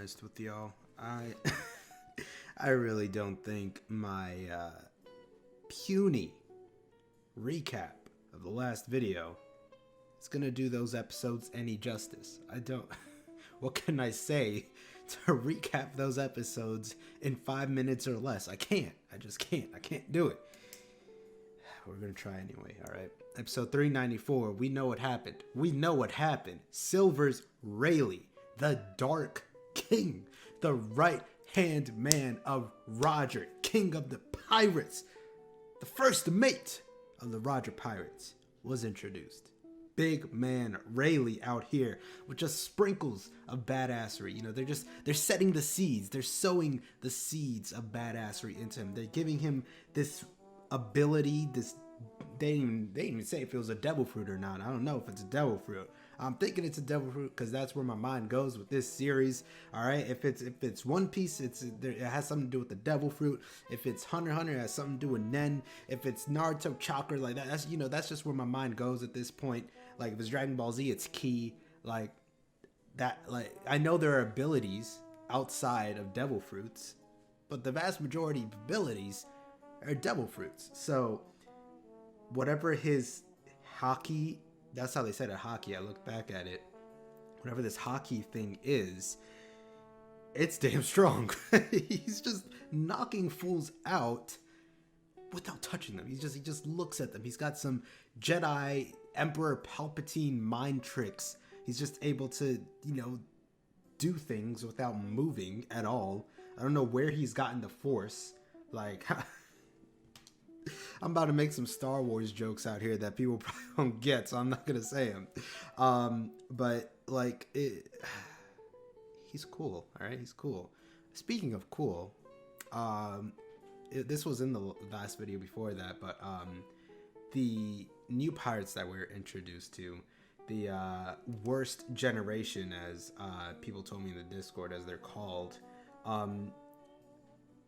honest with y'all. I I really don't think my puny recap of the last video is gonna do those episodes any justice. I don't. What can I say to recap those episodes in 5 minutes or less? I can't. I just can't. I can't do it. We're gonna try anyway. All right. Episode 394. We know what happened. We know what happened. Silver's Rayleigh, the Dark King, the right-hand man of Roger, king of the pirates, the first mate of the Roger Pirates, was introduced. Big man Rayleigh out here with just sprinkles of badassery. You know, they're setting the seeds. They're sowing the seeds of badassery into him. They're giving him this ability, they didn't even say if it was a devil fruit or not. I don't know if it's a devil fruit. I'm thinking it's a devil fruit because that's where my mind goes with this series. All right, if it's One Piece, it has something to do with the devil fruit. If it's Hunter x Hunter, it has something to do with Nen. If it's Naruto chakra, like that, that's just where my mind goes at this point. Like if it's Dragon Ball Z, it's Ki. Like that. Like I know there are abilities outside of devil fruits, but the vast majority of abilities are devil fruits. So whatever his hockey, that's how they said it, hockey. I looked back at it. Whatever this hockey thing is, it's damn strong. He's just knocking fools out without touching them. He just looks at them. He's got some Jedi Emperor Palpatine mind tricks. He's just able to, do things without moving at all. I don't know where he's gotten the Force. Like, I'm about to make some Star Wars jokes out here that people probably won't get, so I'm not gonna say them. But like, he's cool. All right, he's cool. Speaking of cool, this was in the last video before that, but the new pirates that we're introduced to, the worst generation, as people told me in the Discord, as they're called.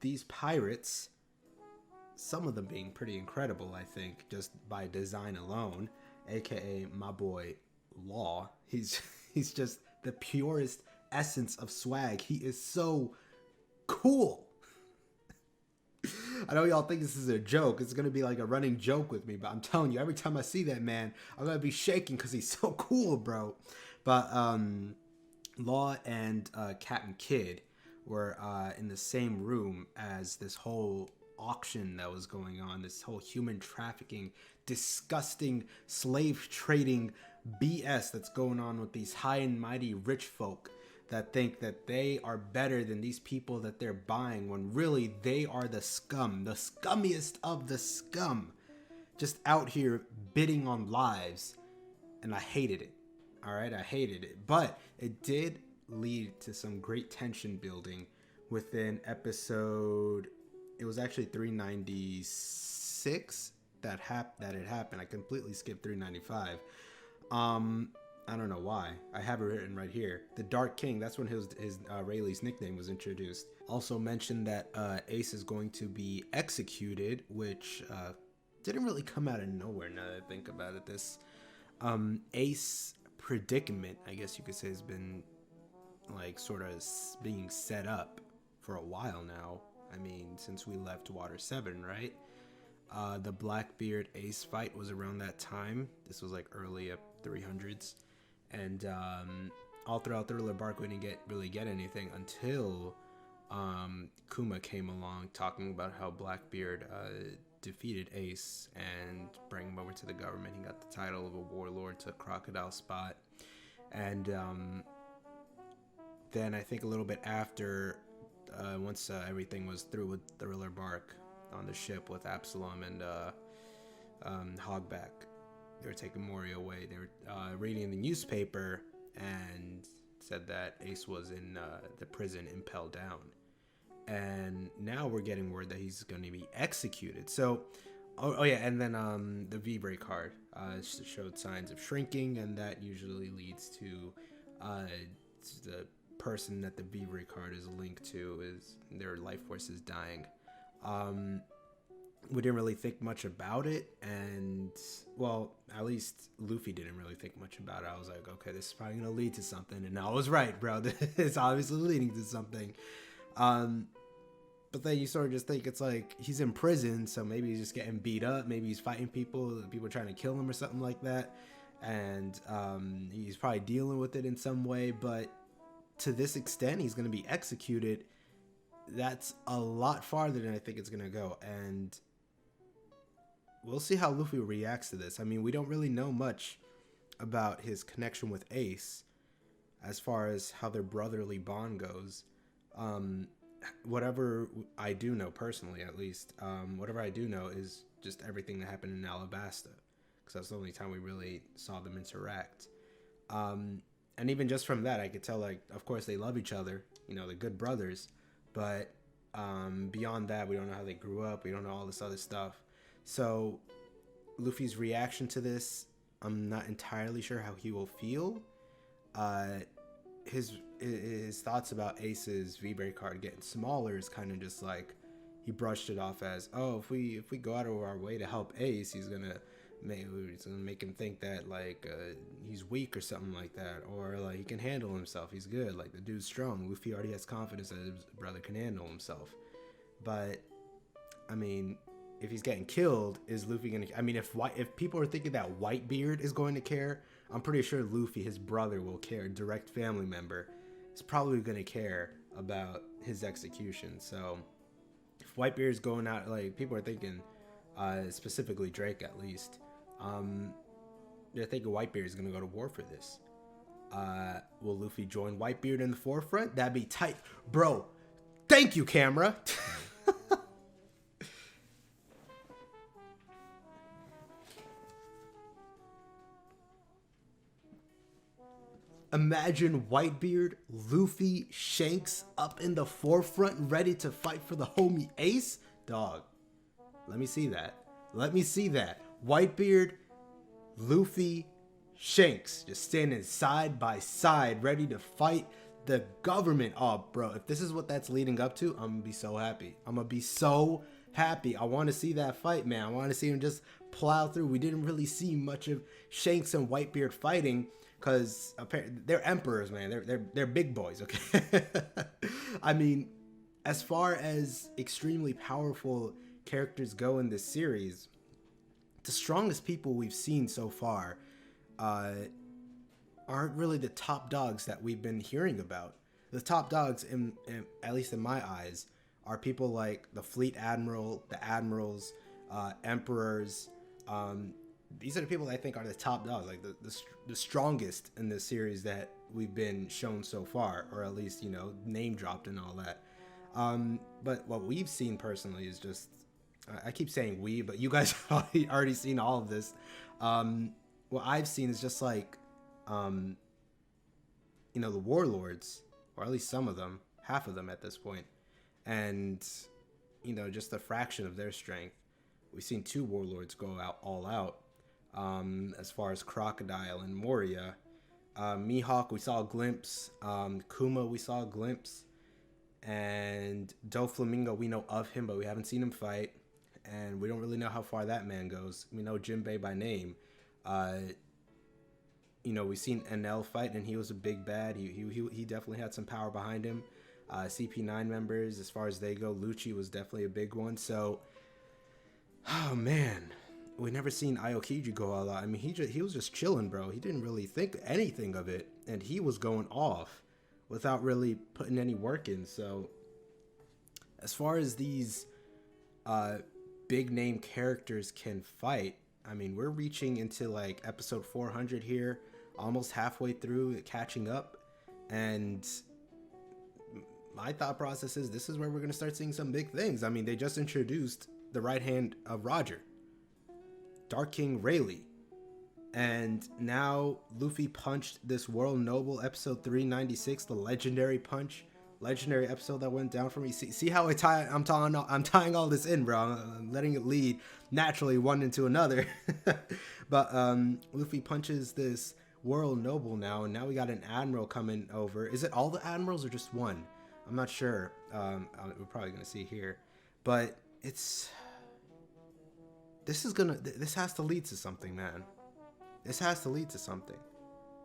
These pirates, some of them being pretty incredible, I think, just by design alone, aka my boy Law. He's just the purest essence of swag. He is so cool. I know y'all think this is a joke. It's gonna be like a running joke with me, but I'm telling you, every time I see that man, I'm gonna be shaking because he's so cool, bro. But Law and Captain Kidd were in the same room as this whole auction that was going on, this whole human trafficking, disgusting slave trading BS that's going on with these high and mighty rich folk that think that they are better than these people that they're buying, when really they are the scum, the scummiest of the scum, just out here bidding on lives. And I hated it. All right, I hated it, but it did lead to some great tension building within episode. It was actually 396 that it happened. I completely skipped 395. I don't know why. I have it written right here. The Dark King. That's when his Rayleigh's nickname was introduced. Also mentioned that Ace is going to be executed, which didn't really come out of nowhere. Now that I think about it, this Ace predicament, I guess you could say, has been like sort of being set up for a while now. I mean, since we left Water 7, right? The Blackbeard Ace fight was around that time. This was like early 300s. And all throughout Thriller Bark, we didn't really get anything until Kuma came along talking about how Blackbeard defeated Ace and bring him over to the government. He got the title of a warlord to Crocodile Spot. And then I think a little bit after, once everything was through with Thriller Bark on the ship with Absalom and Hogback, they were taking Mori away. They were reading the newspaper and said that Ace was in the prison impelled down. And now we're getting word that he's going to be executed. So, oh yeah, and then the V-Ray card showed signs of shrinking, and that usually leads to the person that the V-Ray card is linked to, is their life force is dying. we didn't really think much about it, and well, at least Luffy didn't really think much about it. I was like, okay, this is probably gonna lead to something, and I was right, bro. It's obviously leading to something. But then you sort of just think it's like he's in prison, so maybe he's just getting beat up, maybe he's fighting people are trying to kill him or something like that, and he's probably dealing with it in some way. But to this extent, he's gonna be executed. That's a lot farther than I think it's gonna go, and we'll see how Luffy reacts to this. I mean, we don't really know much about his connection with Ace as far as how their brotherly bond goes. Whatever I do know personally, at least, whatever I do know is just everything that happened in Alabasta, because that's the only time we really saw them interact. And even just from that, I could tell, like, of course they love each other, you know, they're good brothers, but beyond that, we don't know how they grew up, we don't know all this other stuff. So Luffy's reaction to this, I'm not entirely sure how he will feel. His thoughts about Ace's V-Berry card getting smaller is kind of just like, he brushed it off as, oh, if we go out of our way to help Ace, it's gonna make him think that, like, he's weak or something like that, or like he can handle himself, he's good, like the dude's strong. Luffy already has confidence that his brother can handle himself. But I mean, if he's getting killed, is Luffy gonna? I mean, if people are thinking that Whitebeard is going to care, I'm pretty sure Luffy, his brother, will care. A direct family member is probably gonna care about his execution. So if Whitebeard is going out, like people are thinking, specifically Drake at least, they're thinking Whitebeard is gonna go to war for this. Will Luffy join Whitebeard in the forefront? That'd be tight, bro. Thank you, camera. Imagine Whitebeard, Luffy, Shanks up in the forefront, ready to fight for the homie Ace. Dog, let me see that. Let me see that. Whitebeard, Luffy, Shanks, just standing side by side, ready to fight the government. Oh, bro, if this is what that's leading up to, I'm gonna be so happy. I'm gonna be so happy. I want to see that fight, man. I want to see him just plow through. We didn't really see much of Shanks and Whitebeard fighting, because they're emperors, man. They're big boys, okay? I mean, as far as extremely powerful characters go in this series, the strongest people we've seen so far aren't really the top dogs that we've been hearing about. The top dogs, at least in my eyes, are people like the Fleet Admiral, the Admirals, Emperors. These are the people that I think are the top dogs, like the strongest in the series that we've been shown so far, or at least, you know, name dropped and all that. But what we've seen personally is just, I keep saying we, but you guys already seen all of this. What I've seen is just like, you know, the warlords, or at least some of them, half of them at this point, and, you know, just a fraction of their strength. We've seen two warlords go out all out. As far as Crocodile and Moria, Mihawk, we saw a glimpse. Kuma, we saw a glimpse. And Doflamingo, we know of him, but we haven't seen him fight. And we don't really know how far that man goes. We know Jinbei by name. You know, we've seen NL fight, and he was a big bad. He definitely had some power behind him. CP9 members, as far as they go, Lucci was definitely a big one. So, oh man, we never seen Aokiji go all out. I mean, he was just chilling, bro. He didn't really think anything of it, and he was going off without really putting any work in. So, as far as these big name characters can fight, I mean, we're reaching into like episode 400 here, almost halfway through, catching up, and my thought process is this is where we're gonna start seeing some big things. I mean, they just introduced the right hand of Roger, Dark King Rayleigh, and now Luffy punched this World Noble episode 396, the legendary punch, legendary episode that went down for me. See how I'm tying all this in, bro. I'm letting it lead naturally one into another. But Luffy punches this World Noble now, and now we got an admiral coming over. Is it all the admirals or just one? I'm not sure. We're probably gonna see here, but it's this has to lead to something, man. This has to lead to something.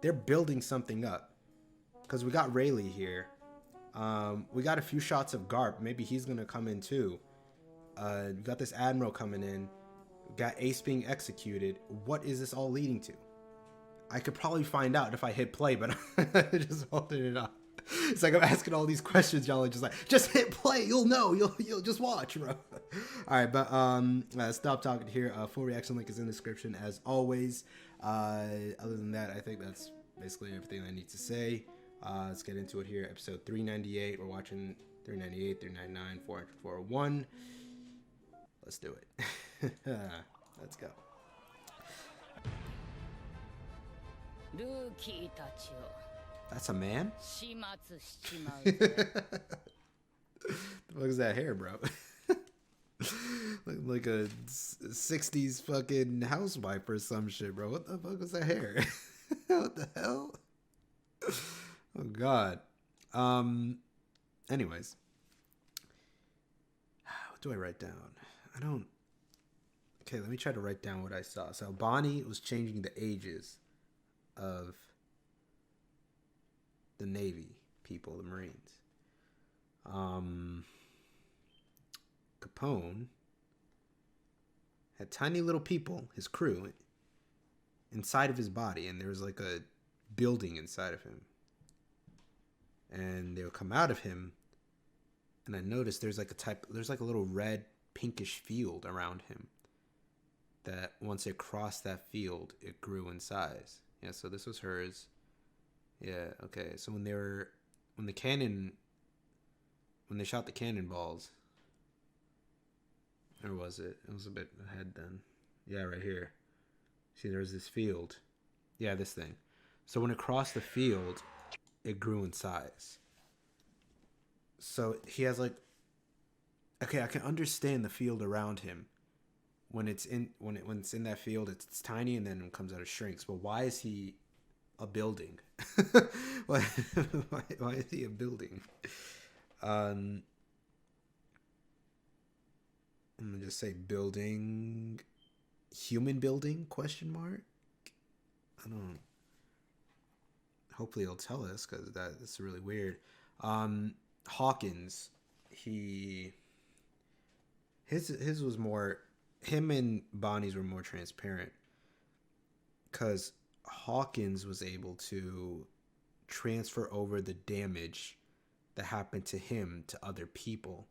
They're building something up. Because we got Rayleigh here. We got a few shots of Garp. Maybe he's going to come in too. We got this Admiral coming in. We got Ace being executed. What is this all leading to? I could probably find out if I hit play, but I'm just holding it up. It's like I'm asking all these questions. Y'all are just like, just hit play. You'll know. You'll just watch, bro. All right, but stop talking here. Full reaction link is in the description as always. Other than that, I think that's basically everything I need to say. Let's get into it here. Episode 398. We're watching 398, 399, 400, 401. Let's do it. Let's go. That's a man? The fuck is that hair, bro? like a 60s fucking housewife or some shit, bro. What the fuck is that hair? What the hell? Oh, God. Anyways. What do I write down? Okay, let me try to write down what I saw. So Bonnie was changing the ages of the Navy people, the Marines. Capone had tiny little people, his crew, inside of his body, and there was like a building inside of him. And they would come out of him, and I noticed there's like a little red pinkish field around him that once it crossed that field, it grew in size. Yeah, so this was hers. Yeah, okay. So when they shot the cannonballs, or was it? It was a bit ahead then. Yeah, right here. See, there's this field. Yeah, this thing. So when it crossed the field, it grew in size. So he has like, okay, I can understand the field around him. When it's in that field, it's tiny, and then it comes out, it shrinks. But why is he a building? why is he a building? I'm gonna just say building, human building ? I don't. Hopefully, he'll tell us, because that's really weird. Hawkins, his was more. Him and Bonnie's were more transparent, because Hawkins was able to transfer over the damage that happened to him to other people.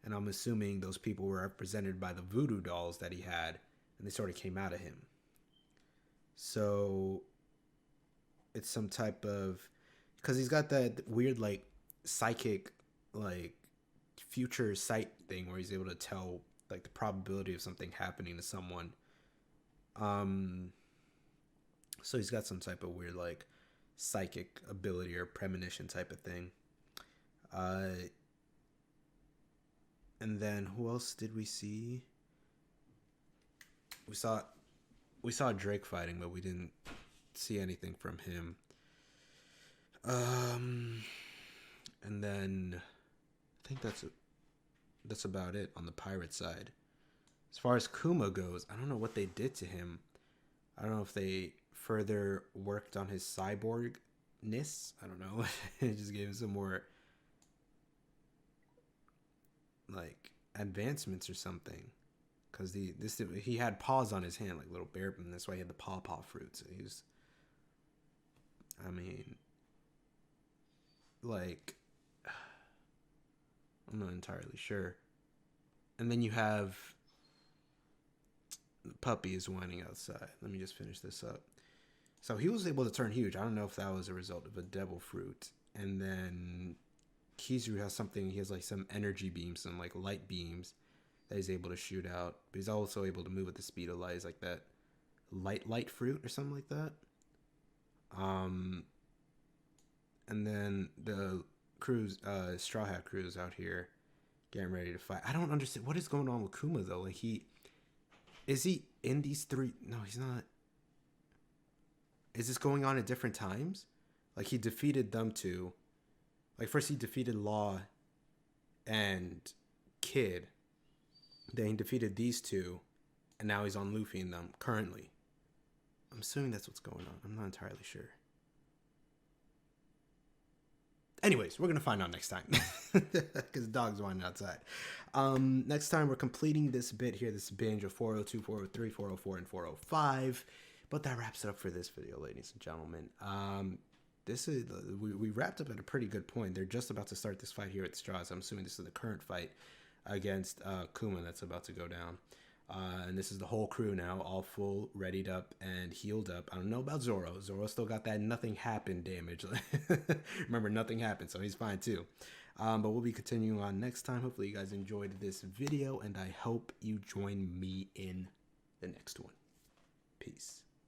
And I'm assuming those people were represented by the voodoo dolls that he had, and they sort of came out of him. So it's some type of, because he's got that weird like psychic like future sight thing where he's able to tell like the probability of something happening to someone. So he's got some type of weird like psychic ability or premonition type of thing. And then who else did we see? We saw Drake fighting, but we didn't see anything from him. And then I think that's about it on the pirate side. As far as Kuma goes, I don't know what they did to him. I don't know if they further worked on his cyborgness. I don't know. It just gave him some more like advancements or something. Because he had paws on his hand, like little bear, and that's why he had the paw fruits. He was, I mean, like, I'm not entirely sure. And then you have the puppy is whining outside. Let me just finish this up. So he was able to turn huge. I don't know if that was a result of a devil fruit. And then Kizu has something. He has like some energy beams, some like light beams that he's able to shoot out. But he's also able to move at the speed of light. It's like that light fruit or something like that. And then the crews, Straw Hat crew is out here getting ready to fight. I don't understand what is going on with Kuma though. Like is he in these three? No, he's not. Is this going on at different times? Like he defeated them two. Like first he defeated Law and Kid. Then he defeated these two. and now he's on Luffy in them currently. I'm assuming that's what's going on. I'm not entirely sure. Anyways, we're going to find out next time. Because the dog's whining outside. Next time, we're completing this bit here. This binge of 402, 403, 404, and 405. But that wraps it up for this video, ladies and gentlemen. We wrapped up at a pretty good point. They're just about to start this fight here at Straws. I'm assuming this is the current fight against Kuma that's about to go down. And this is the whole crew now, all full, readied up, and healed up. I don't know about Zoro. Zoro still got that nothing happened damage. Remember, nothing happened, so he's fine too. But we'll be continuing on next time. Hopefully you guys enjoyed this video, and I hope you join me in the next one.